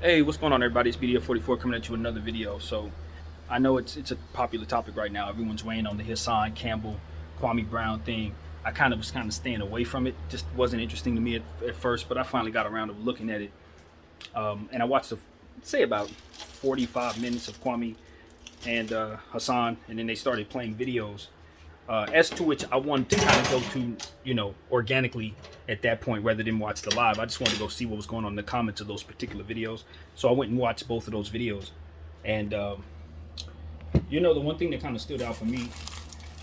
Hey, what's going on, everybody? It's BDF44 coming at you with another video. So, I know it's a popular topic right now. Everyone's weighing on the Hassan Campbell, Kwame Brown thing. I was staying away from it. Just wasn't interesting to me at first, but I finally got around to looking at it. And I watched, say, about 45 minutes of Kwame and Hassan, and then they started playing videos. As to which I wanted to kind of go to, organically at that point rather than watch the live. I just wanted to go see what was going on in the comments of those particular videos. So I went and watched both of those videos. And, the one thing that kind of stood out for me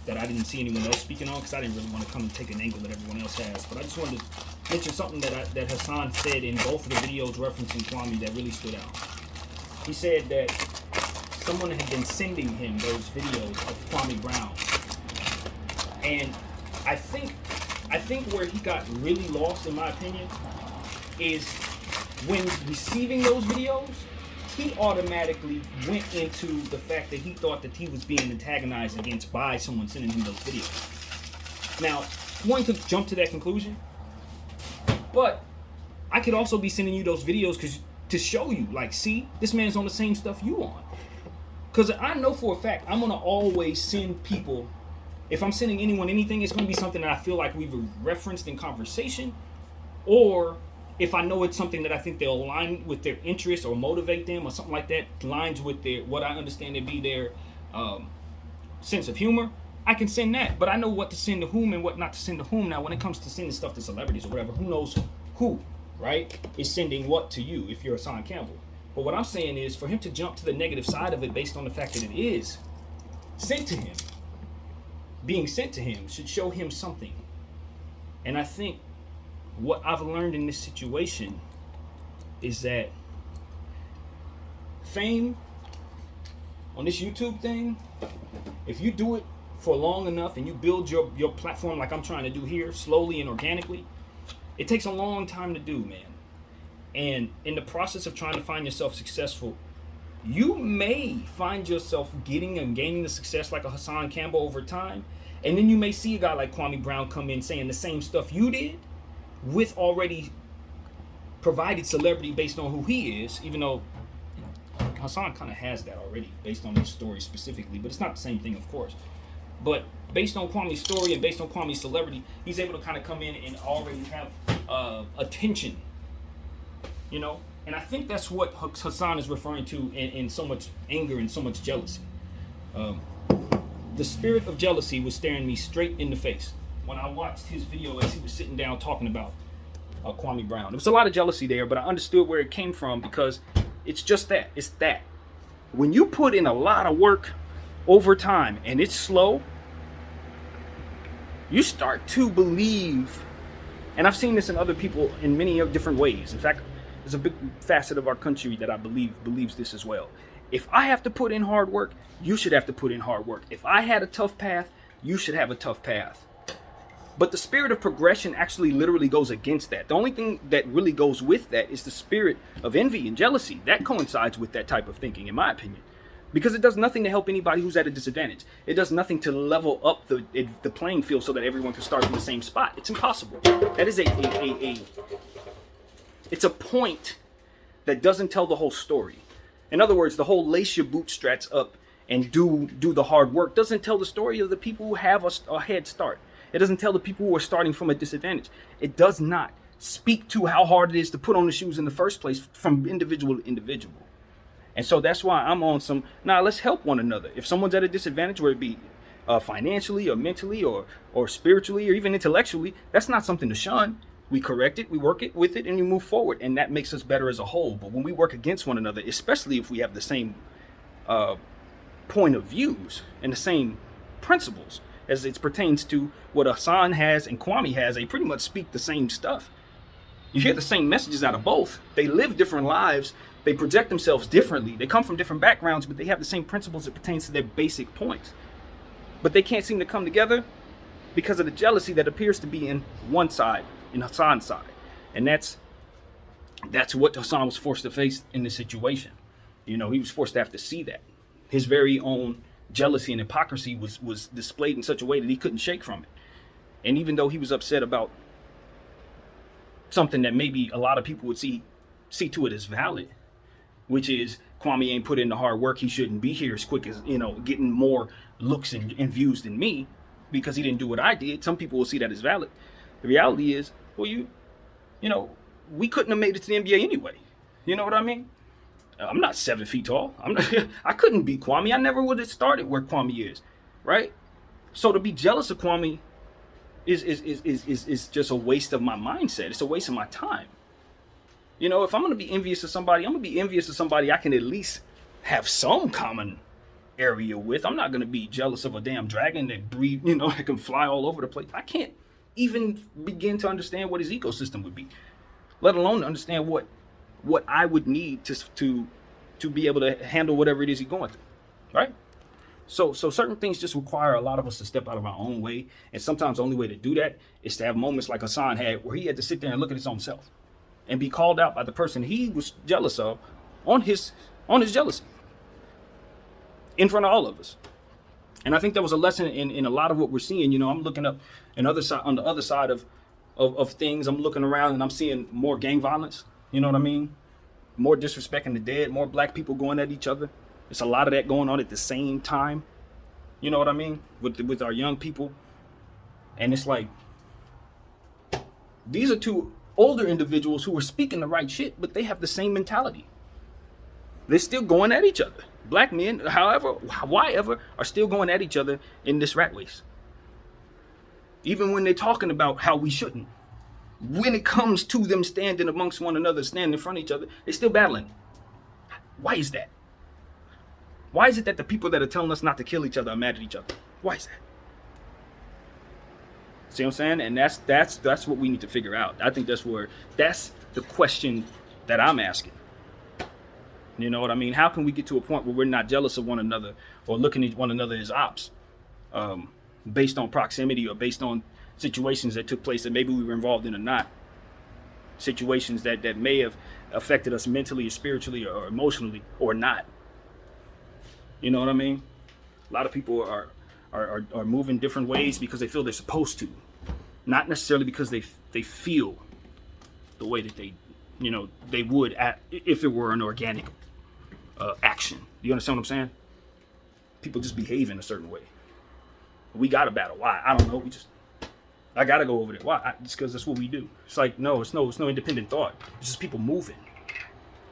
that I didn't see anyone else speaking on, because I didn't really want to come and take an angle that everyone else has, but I just wanted to mention something that Hassan said in both of the videos referencing Kwame that really stood out. He said that someone had been sending him those videos of Kwame Brown. And I think where he got really lost, in my opinion, is when receiving those videos, he automatically went into the fact that he thought that he was being antagonized against by someone sending him those videos. Now, I'm going to jump to that conclusion, but I could also be sending you those videos to show you, like, see, this man's on the same stuff you on. Because I know for a fact I'm going to always send people. If I'm sending anyone anything, it's going to be something that I feel like we've referenced in conversation, or if I know it's something that I think they'll align with their interests or motivate them or something like that, aligns with what I understand to be their sense of humor, I can send that. But I know what to send to whom and what not to send to whom. Now, when it comes to sending stuff to celebrities or whatever, who knows who, right, is sending what to you if you're Hassan Campbell. But what I'm saying is, for him to jump to the negative side of it based on the fact that it is sent to him, being sent to him should show him something. And I think what I've learned in this situation is that fame on this YouTube thing, if you do it for long enough and you build your platform like I'm trying to do here, slowly and organically, it takes a long time to do, man. And in the process of trying to find yourself successful, you may find yourself getting and gaining the success like a Hassan Campbell over time. And then you may see a guy like Kwame Brown come in saying the same stuff you did with already provided celebrity based on who he is, even though Hassan kind of has that already based on his story specifically, but it's not the same thing, of course. But based on Kwame's story and based on Kwame's celebrity, he's able to kind of come in and already have attention, And I think that's what Hassan is referring to in so much anger and so much jealousy. The spirit of jealousy was staring me straight in the face when I watched his video as he was sitting down talking about Kwame Brown. There was a lot of jealousy there, but I understood where it came from because it's just that. It's that. When you put in a lot of work over time and it's slow, you start to believe, and I've seen this in other people in many different ways. In fact, there's a big facet of our country that I believe believes this as well. If I have to put in hard work, you should have to put in hard work. If I had a tough path, you should have a tough path. But the spirit of progression actually literally goes against that. The only thing that really goes with that is the spirit of envy and jealousy. That coincides with that type of thinking, in my opinion. Because it does nothing to help anybody who's at a disadvantage. It does nothing to level up the playing field so that everyone can start from the same spot. It's impossible. That is it's a point that doesn't tell the whole story. In other words, the whole lace your bootstraps up and do the hard work doesn't tell the story of the people who have a head start. It doesn't tell the people who are starting from a disadvantage. It does not speak to how hard it is to put on the shoes in the first place from individual to individual. And so that's why I'm on some, let's help one another. If someone's at a disadvantage, whether it be financially or mentally or spiritually or even intellectually, that's not something to shun. We correct it, we work it with it, and we move forward, and that makes us better as a whole. But when we work against one another, especially if we have the same point of views and the same principles as it pertains to what Hassan has and Kwame has, they pretty much speak the same stuff. You hear the same messages out of both. They live different lives. They project themselves differently. They come from different backgrounds, but they have the same principles that pertains to their basic points. But they can't seem to come together because of the jealousy that appears to be in one side, in Hassan's side. And that's what Hassan was forced to face in this situation. He was forced to have to see that. His very own jealousy and hypocrisy was displayed in such a way that he couldn't shake from it. And even though he was upset about something that maybe a lot of people would see to it as valid, which is Kwame ain't put in the hard work. He shouldn't be here as quick as, getting more looks and views than me because he didn't do what I did. Some people will see that as valid. The reality is, well, we couldn't have made it to the NBA anyway. You know what I mean? I'm not 7 feet tall. I couldn't beat Kwame. I never would have started where Kwame is, right? So to be jealous of Kwame is just a waste of my mindset. It's a waste of my time. If I'm going to be envious of somebody, I'm going to be envious of somebody I can at least have some common area with. I'm not going to be jealous of a damn dragon that breathe, that can fly all over the place. I can't even begin to understand what his ecosystem would be, let alone understand what I would need to be able to handle whatever it is he's going through, right? So certain things just require a lot of us to step out of our own way, and sometimes the only way to do that is to have moments like Hassan had, where he had to sit there and look at his own self and be called out by the person he was jealous of on his jealousy in front of all of us. And I think that was a lesson in a lot of what we're seeing. I'm looking up on the other side of things. I'm looking around and I'm seeing more gang violence. You know what I mean? More disrespecting the dead, more black people going at each other. It's a lot of that going on at the same time. You know what I mean? With our young people. And it's like, these are two older individuals who are speaking the right shit, but they have the same mentality. They're still going at each other. Black men, however, are still going at each other in this rat race. Even when they're talking about how we shouldn't. When it comes to them standing amongst one another, standing in front of each other, they're still battling. Why is that? Why is it that the people that are telling us not to kill each other are mad at each other? Why is that? See what I'm saying? And that's what we need to figure out. I think that's the question that I'm asking. You know what I mean? How can we get to a point where we're not jealous of one another or looking at one another as ops, based on proximity or based on situations that took place that maybe we were involved in or not? Situations that may have affected us mentally or spiritually or emotionally or not. You know what I mean? A lot of people are moving different ways because they feel they're supposed to, not necessarily because they feel the way that they would if it were an organic action. Do you understand what I'm saying? People just behave in a certain way. We got to battle. Why? I don't know. I got to go over there. Why? Just because that's what we do. It's like, no, it's no independent thought. It's just people moving.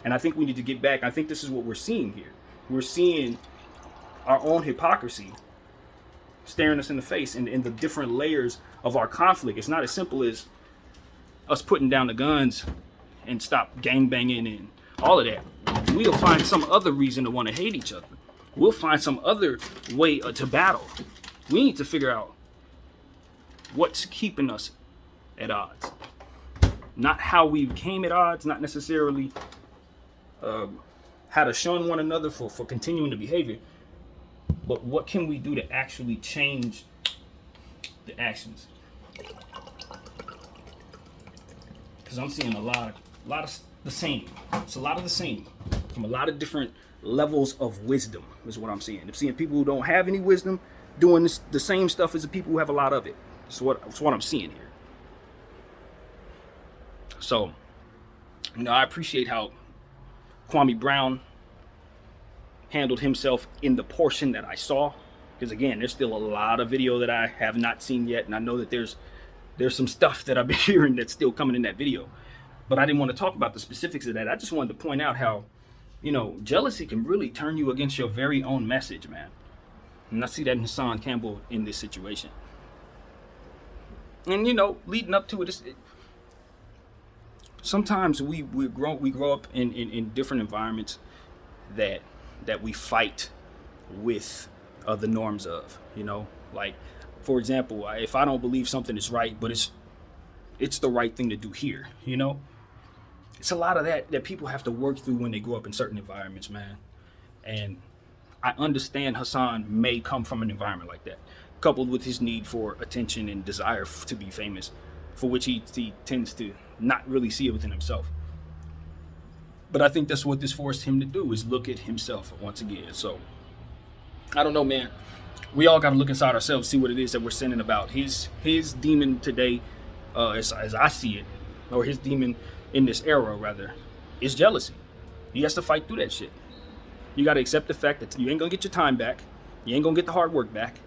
And I think we need to get back. I think this is what we're seeing here. We're seeing our own hypocrisy staring us in the face in the different layers of our conflict. It's not as simple as us putting down the guns and stop gangbanging and all of that. We'll find some other reason to want to hate each other. We'll find some other way to battle. We need to figure out what's keeping us at odds. Not how we came at odds, not necessarily how to shun one another for continuing the behavior, but what can we do to actually change the actions? Because I'm seeing a lot of the same. It's a lot of the same from a lot of different levels of wisdom is what I'm seeing. I'm seeing people who don't have any wisdom doing the same stuff as the people who have a lot of it. That's what I'm seeing here. So, I appreciate how Kwame Brown handled himself in the portion that I saw. Because again, there's still a lot of video that I have not seen yet, and I know that there's some stuff that I've been hearing that's still coming in that video. But I didn't want to talk about the specifics of that. I just wanted to point out how, jealousy can really turn you against your very own message, man. And I see that in Hassan Campbell in this situation. And leading up to it, sometimes we grow up in different environments that we fight with the norms of, like, for example, if I don't believe something is right, but it's the right thing to do here, it's a lot of that people have to work through when they grow up in certain environments, man. And I understand Hassan may come from an environment like that, coupled with his need for attention and desire to be famous, for which he tends to not really see it within himself. But I think that's what this forced him to do, is look at himself once again. So, I don't know, man. We all got to look inside ourselves, see what it is that we're sinning about. His demon today, as I see it, or his demon in this era, rather, is jealousy. He has to fight through that shit. You got to accept the fact that you ain't going to get your time back. You ain't going to get the hard work back.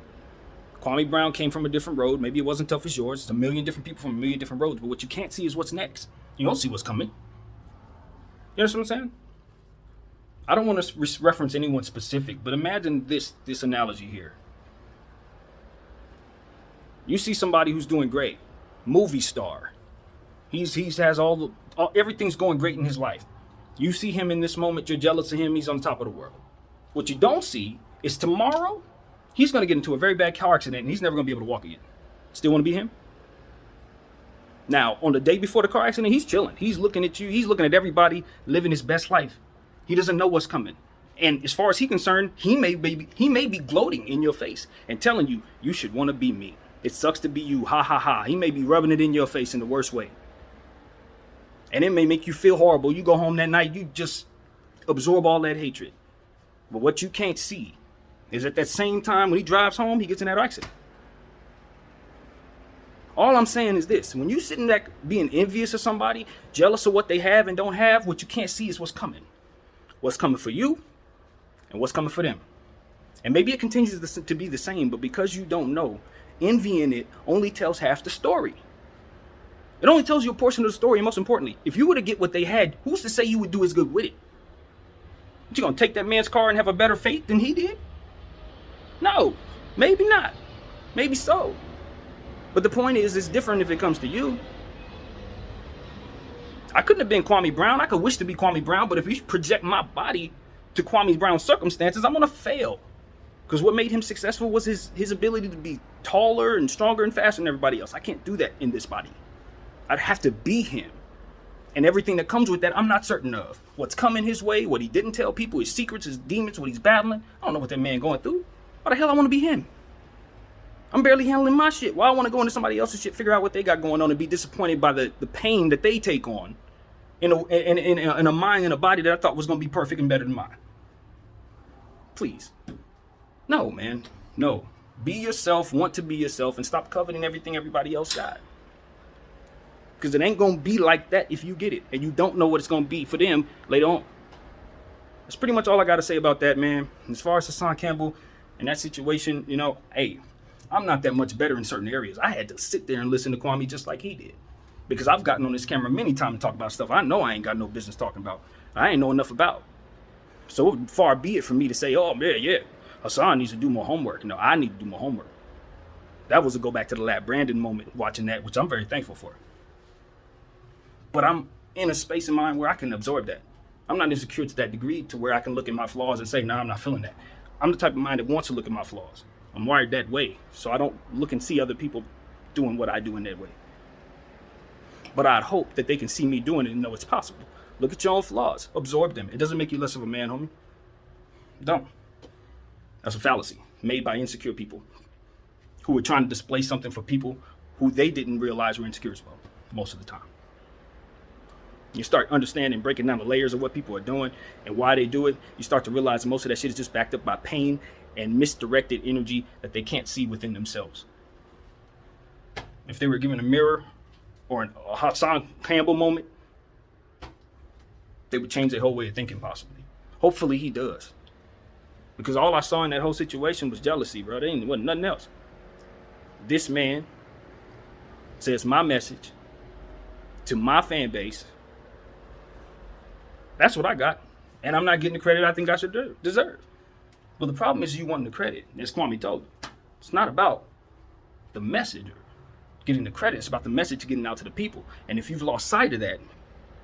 Kwame Brown came from a different road. Maybe it wasn't tough as yours. It's a million different people from a million different roads. But what you can't see is what's next. You don't see what's coming. You understand what I'm saying? I don't want to reference anyone specific, but imagine this analogy here. You see somebody who's doing great, movie star. He has everything's going great in his life. You see him in this moment, you're jealous of him, he's on top of the world. What you don't see is tomorrow, he's going to get into a very bad car accident and he's never going to be able to walk again. Still want to be him? Now, on the day before the car accident, he's chilling. He's looking at you. He's looking at everybody living his best life. He doesn't know what's coming. And as far as he's concerned, he may be gloating in your face and telling you, you should want to be me. It sucks to be you. Ha, ha, ha. He may be rubbing it in your face in the worst way. And it may make you feel horrible. You go home that night, you just absorb all that hatred. But what you can't see is at that same time when he drives home, he gets in that accident. All I'm saying is this. When you sitting back being envious of somebody, jealous of what they have and don't have, what you can't see is what's coming. What's coming for you and what's coming for them. And maybe it continues to be the same, but because you don't know, envying it only tells half the story. It only tells you a portion of the story, and most importantly, if you were to get what they had, who's to say you would do as good with it? But you gonna take that man's car and have a better fate than he did? No, maybe not. Maybe so. But the point is, it's different if it comes to you. I couldn't have been Kwame Brown. I could wish to be Kwame Brown, but if you project my body to Kwame Brown's circumstances, I'm gonna fail. Because what made him successful was his ability to be taller and stronger and faster than everybody else. I can't do that in this body. I'd have to be him. And everything that comes with that, I'm not certain of. What's coming his way, what he didn't tell people, his secrets, his demons, what he's battling. I don't know what that man going through. Why the hell I want to be him? I'm barely handling my shit. Why I want to go into somebody else's shit, figure out what they got going on, and be disappointed by the pain that they take on in a mind and a body that I thought was going to be perfect and better than mine. Please. No, man. No. Be yourself, want to be yourself, and stop coveting everything everybody else got. Because it ain't going to be like that if you get it. And you don't know what it's going to be for them later on. That's pretty much all I got to say about that, man. As far as Hassan Campbell and that situation, hey, I'm not that much better in certain areas. I had to sit there and listen to Kwame just like he did. Because I've gotten on this camera many times to talk about stuff I know I ain't got no business talking about. I ain't know enough about. So far be it for me to say, oh, yeah, Hassan needs to do more homework. No, I need to do more homework. That was a go back to the Lab Brandon moment watching that, which I'm very thankful for. But I'm in a space in mind where I can absorb that. I'm not insecure to that degree to where I can look at my flaws and say, no, I'm not feeling that. I'm the type of mind that wants to look at my flaws. I'm wired that way. So I don't look and see other people doing what I do in that way. But I'd hope that they can see me doing it and know it's possible. Look at your own flaws. Absorb them. It doesn't make you less of a man, homie. Don't. That's a fallacy made by insecure people who are trying to display something for people who they didn't realize were insecure as well, most of the time. You start understanding, breaking down the layers of what people are doing and why they do it. You start to realize that most of that shit is just backed up by pain and misdirected energy that they can't see within themselves. If they were given a mirror or a Hassan Campbell moment, they would change their whole way of thinking possibly. Hopefully he does. Because all I saw in that whole situation was jealousy, bro. There wasn't nothing else. This man says my message to my fan base. That's what I got. And I'm not getting the credit I think I should deserve. But the problem is you wanting the credit. As Kwame told you, it's not about the message or getting the credit. It's about the message getting out to the people. And if you've lost sight of that,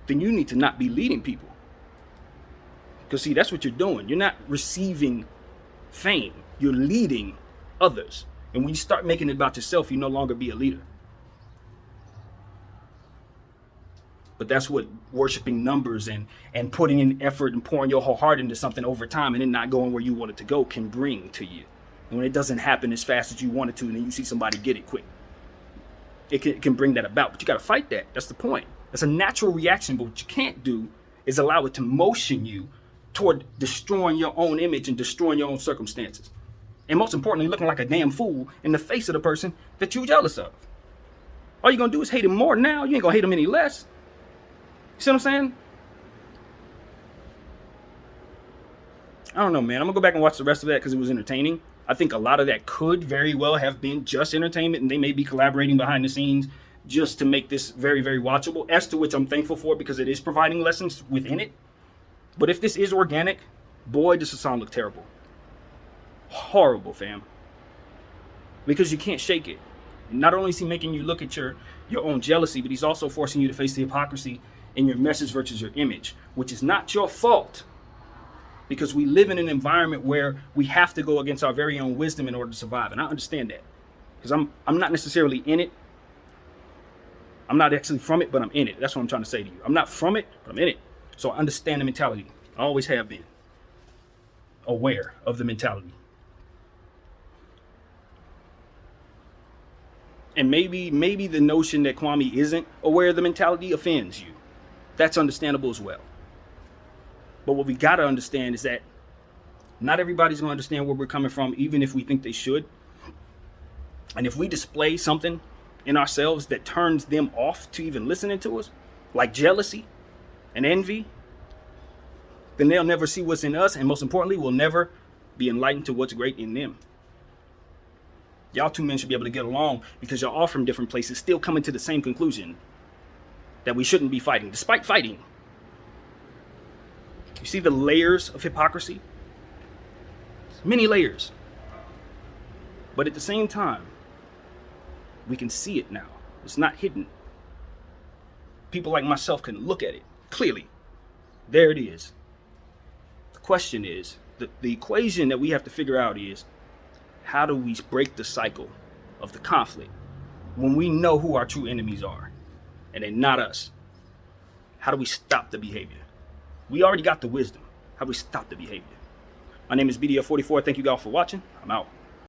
then you need to not be leading people. Because see, that's what you're doing. You're not receiving fame. You're leading others. And when you start making it about yourself, you no longer be a leader. But that's what worshiping numbers and putting in effort and pouring your whole heart into something over time and then not going where you want it to go can bring to you. And when it doesn't happen as fast as you want it to, and then you see somebody get it quick, it can bring that about. But you got to fight that. That's the point. That's a natural reaction. But what you can't do is allow it to motion you toward destroying your own image and destroying your own circumstances. And most importantly, looking like a damn fool in the face of the person that you're jealous of. All you're going to do is hate him more now. You ain't going to hate him any less. You see what I'm saying? I don't know, man. I'm gonna go back and watch the rest of that because it was entertaining. I think a lot of that could very well have been just entertainment, and they may be collaborating behind the scenes just to make this very, very watchable, as to which I'm thankful for because it is providing lessons within it. But if this is organic, boy, does Hassan look terrible. Horrible, fam. Because you can't shake it. Not only is he making you look at your own jealousy, but he's also forcing you to face the hypocrisy in your message versus your image, which is not your fault. Because we live in an environment where we have to go against our very own wisdom in order to survive. And I understand that. Because I'm not necessarily in it. I'm not actually from it, but I'm in it. That's what I'm trying to say to you. I'm not from it, but I'm in it. So I understand the mentality. I always have been aware of the mentality. And maybe the notion that Kwame isn't aware of the mentality offends you. That's understandable as well. But what we got to understand is that not everybody's going to understand where we're coming from, even if we think they should. And if we display something in ourselves that turns them off to even listening to us, like jealousy and envy, then they'll never see what's in us. And most importantly, we'll never be enlightened to what's great in them. Y'all two men should be able to get along because y'all are from different places, still coming to the same conclusion that we shouldn't be fighting, despite fighting. You see the layers of hypocrisy? Many layers. But at the same time, we can see it now. It's not hidden. People like myself can look at it clearly. There it is. The question is, the equation that we have to figure out is, how do we break the cycle of the conflict when we know who our true enemies are and they're not us? How do we stop the behavior? We already got the wisdom. How do we stop the behavior? My name is BDF44. Thank you all for watching. I'm out.